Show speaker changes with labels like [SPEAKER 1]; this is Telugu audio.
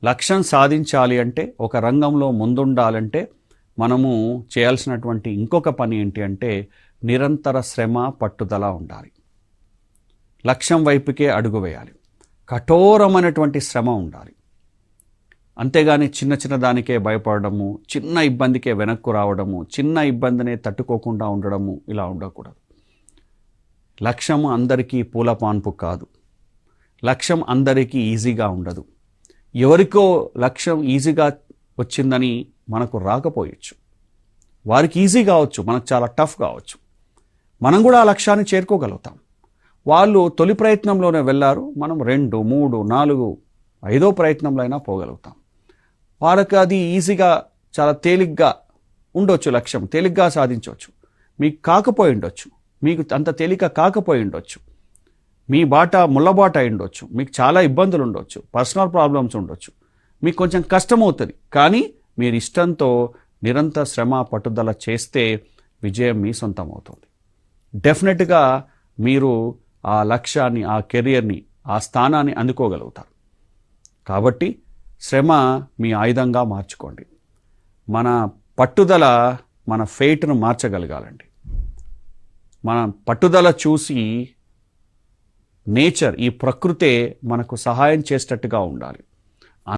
[SPEAKER 1] లక్ష్యం సాధించాలి అంటే, ఒక రంగంలో ముందుండాలంటే మనము చేయాల్సినటువంటి ఇంకొక పని ఏంటి అంటే నిరంతర శ్రమ, పట్టుదల ఉండాలి. లక్ష్యం వైపుకే అడుగు వేయాలి. కఠోరమైనటువంటి శ్రమ ఉండాలి. అంతేగాని చిన్న చిన్న దానికే భయపడము, చిన్న ఇబ్బందికే వెనక్కు రావడము, చిన్న ఇబ్బందినే తట్టుకోకుండా ఉండడము, ఇలా ఉండకూడదు. లక్ష్యం అందరికీ పూల పాన్పు కాదు. లక్ష్యం అందరికీ ఈజీగా ఉండదు. ఎవరికో లక్ష్యం ఈజీగా వచ్చిందని మనకు రాకపోయచ్చు. వారికి ఈజీ కావచ్చు, మనకు చాలా టఫ్ కావచ్చు. మనం కూడా ఆ లక్ష్యాన్ని చేరుకోగలుగుతాం. వాళ్ళు తొలి ప్రయత్నంలోనే వెళ్ళారు, మనం 2, 3, 4, 5వ ప్రయత్నంలో అయినా పోగలుగుతాం. వాళ్ళకి అది ఈజీగా చాలా తేలిగ్గా ఉండొచ్చు, లక్ష్యం తేలిగ్గా సాధించవచ్చు. మీకు కాకపోయి ఉండొచ్చు, మీకు అంత తేలిక కాకపోయి ఉండొచ్చు. మీ బాట ముళ్ళబాట అయి ఉండొచ్చు, మీకు చాలా ఇబ్బందులు ఉండొచ్చు, పర్సనల్ ప్రాబ్లమ్స్ ఉండొచ్చు, మీకు కొంచెం కష్టమవుతుంది. కానీ మీరు ఇష్టంతో నిరంతర శ్రమ, పట్టుదల చేస్తే విజయం మీ సొంతం అవుతుంది. డెఫినెట్గా మీరు ఆ లక్ష్యాన్ని, ఆ కెరియర్ని, ఆ స్థానాన్ని అందుకోగలుగుతారు. కాబట్టి శ్రమ మీ ఆయుధంగా మార్చుకోండి. మన పట్టుదల మన ఫేట్ను మార్చగలగాలండి. మన పట్టుదల చూసి నేచర్, ఈ ప్రకృతే మనకు సహాయం చేసేటట్టుగా ఉండాలి.